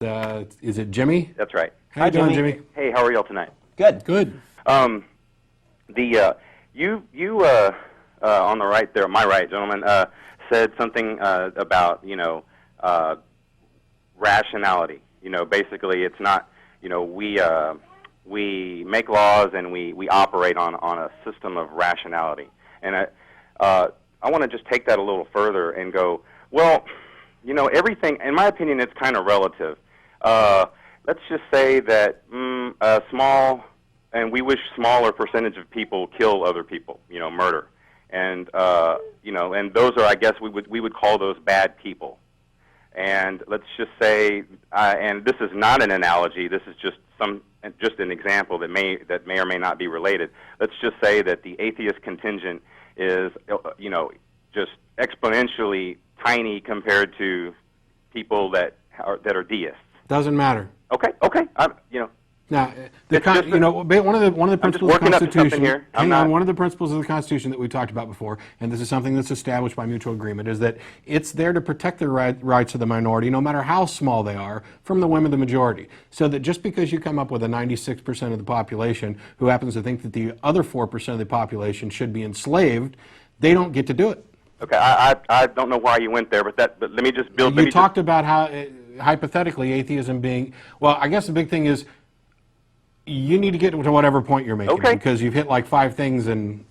Is it Jimmy? That's right. How you doing, Jimmy? Hey, how are y'all tonight? Good. Good. You on the right there, my right, gentleman, said something about rationality. Basically, it's not. We make laws and we operate on a system of rationality. And I want to just take that a little further and go, well, everything, in my opinion, it's kind of relative. Let's just say that a small, and we wish smaller percentage of people kill other people, murder. And, and those are, I guess, we would call those bad people. And let's just say, and this is not an analogy, this is just an example that may or may not be related. Let's just say that the atheist contingent is, just exponentially tiny compared to people that are deists. Doesn't matter. Okay. Now, one of the principles of the Constitution. One of the principles of the Constitution that we talked about before, and this is something that's established by mutual agreement, is that it's there to protect the rights of the minority, no matter how small they are, from the whim of the majority. So that just because you come up with a 96% of the population who happens to think that the other 4% of the population should be enslaved, they don't get to do it. Okay, I don't know why you went there, but let me just build. You talked about how hypothetically atheism being. Well, I guess the big thing is. You need to get to whatever point you're making, because you've hit like 5 things and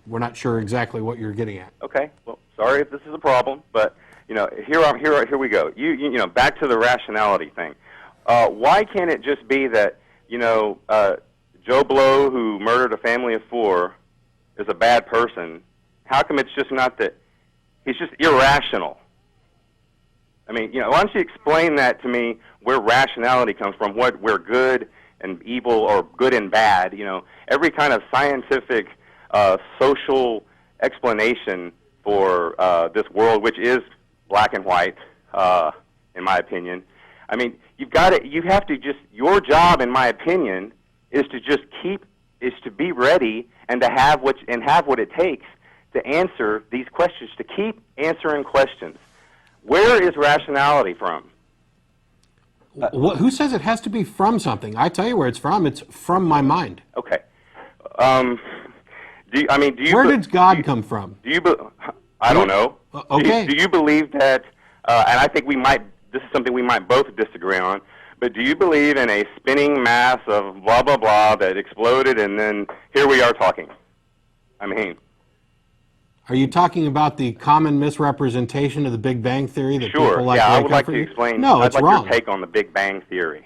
we're not sure exactly what you're getting at. Okay. Well, sorry if this is a problem, but here we go. You back to the rationality thing. Why can't it just be that Joe Blow, who murdered a family of 4, is a bad person? How come it's just not that he's just irrational? I mean, why don't you explain that to me? Where rationality comes from? Where good and evil, or good and bad, every kind of scientific, social explanation for this world, which is black and white, in my opinion. I mean, you have to just, your job, in my opinion, is to be ready and to have what it takes to answer these questions, to keep answering questions. Where is rationality from? Who says it has to be from something? I tell you where it's from. It's from my mind. Okay. Where did God come from? I don't know. Okay. Do you believe that? And I think this is something we might both disagree on. But do you believe in a spinning mass of blah blah blah that exploded and then here we are talking? I mean. Are you talking about the common misrepresentation of the Big Bang Theory that sure. people like? Yeah, I would like to explain. No, it's wrong. I'd like your take on the Big Bang Theory.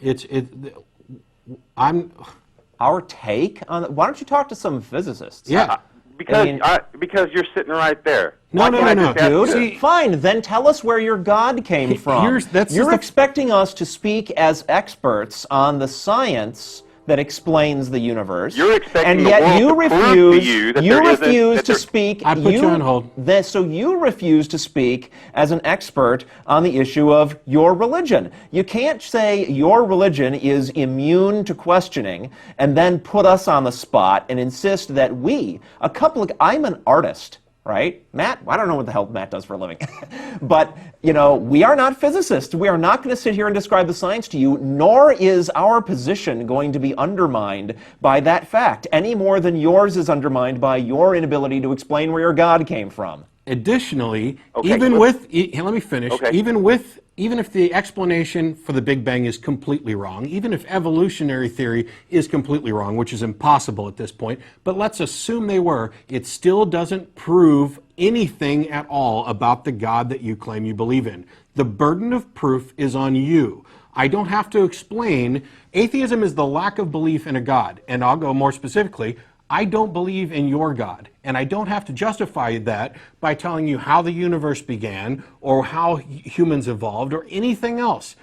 Our take on. Why don't you talk to some physicists? Yeah, because you're sitting right there. No, dude. See, fine, then tell us where your God came from. You're expecting us to speak as experts on the science that explains the universe. You're expecting and yet the you world refuse. To you, that you refuse to speak. I put you on hold. So you refuse to speak as an expert on the issue of your religion. You can't say your religion is immune to questioning and then put us on the spot and insist that I'm an artist. Right? Matt, I don't know what the hell Matt does for a living. But, we are not physicists. We are not going to sit here and describe the science to you, nor is our position going to be undermined by that fact, any more than yours is undermined by your inability to explain where your God came from. Additionally, let me finish. Okay. Even if the explanation for the Big Bang is completely wrong, even if evolutionary theory is completely wrong, which is impossible at this point, but let's assume they were, it still doesn't prove anything at all about the God that you claim you believe in. The burden of proof is on you. I don't have to explain. Atheism is the lack of belief in a God, and I'll go more specifically. I don't believe in your God, and I don't have to justify that by telling you how the universe began or how humans evolved or anything else.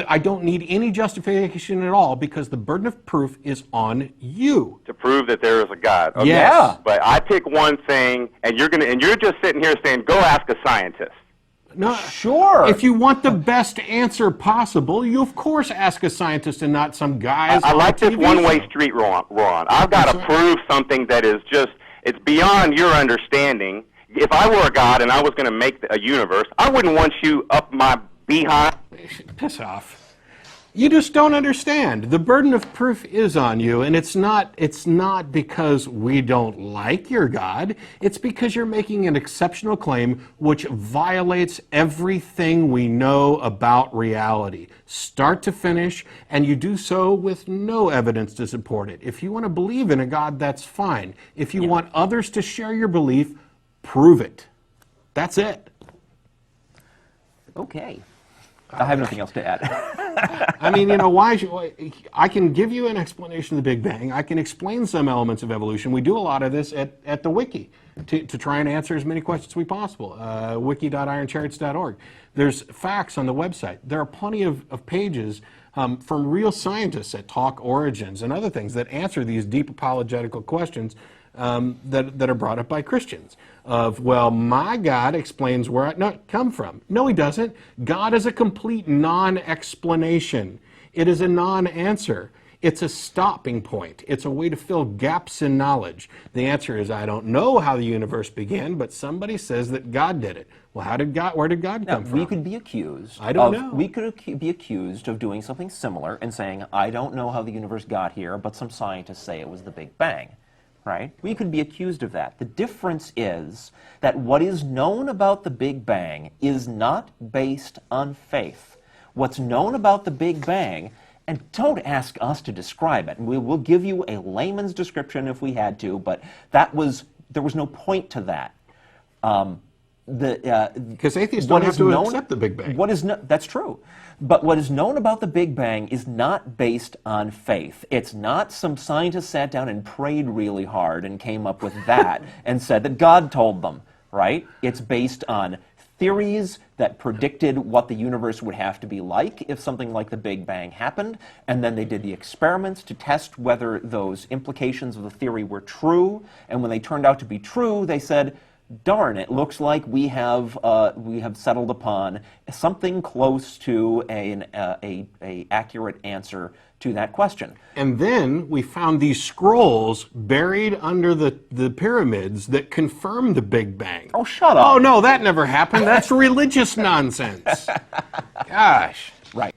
I don't need any justification at all because the burden of proof is on you. To prove that there is a God. Okay. Yes. But I pick one thing, and you're just sitting here saying, go ask a scientist. No, sure. If you want the best answer possible, you of course ask a scientist and not some guys. I like this one-way street, Ron. I've got to prove something that is it's beyond your understanding. If I were a God and I was going to make a universe, I wouldn't want you up my behind. Piss off. You just don't understand. The burden of proof is on you, and it's not because we don't like your God. It's because you're making an exceptional claim which violates everything we know about reality, start to finish, and you do so with no evidence to support it. If you want to believe in a God, that's fine. If you want others to share your belief, prove it. That's it. Okay. I have nothing else to add. I mean, I can give you an explanation of the Big Bang. I can explain some elements of evolution. We do a lot of this at the Wiki to try and answer as many questions as we possible. Wiki.ironchariots.org. There's facts on the website. There are plenty of pages from real scientists at Talk Origins and other things that answer these deep apologetical questions that are brought up by Christians of, well, my God explains where I come from. No, he doesn't. God is a complete non-explanation. It is a non-answer. It's a stopping point. It's a way to fill gaps in knowledge. The answer is, I don't know how the universe began, but somebody says that God did it. Well, where did God come from? We could be accused. I don't know. We could be accused of doing something similar and saying, I don't know how the universe got here, but some scientists say it was the Big Bang. Right? We could be accused of that. The difference is that what is known about the Big Bang is not based on faith. What's known about the Big Bang, and don't ask us to describe it, and we'll give you a layman's description if we had to, but there was no point to that. Because atheists don't have to accept the Big Bang. That's true. But what is known about the Big Bang is not based on faith. It's not some scientist sat down and prayed really hard and came up with that and said that God told them, right? It's based on theories that predicted what the universe would have to be like if something like the Big Bang happened, and then they did the experiments to test whether those implications of the theory were true, and when they turned out to be true, they said, darn, it looks like we have settled upon something close to an accurate answer to that question. And then we found these scrolls buried under the pyramids that confirm the Big Bang. Oh, shut up. Oh, no, that never happened. That's religious nonsense. Gosh. Right.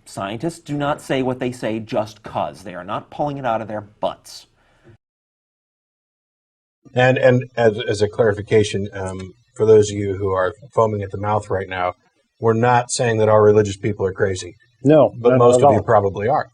Scientists do not say what they say just 'cause. They are not pulling it out of their butts. And as a clarification, for those of you who are foaming at the mouth right now, we're not saying that all religious people are crazy. No, but most of you probably are.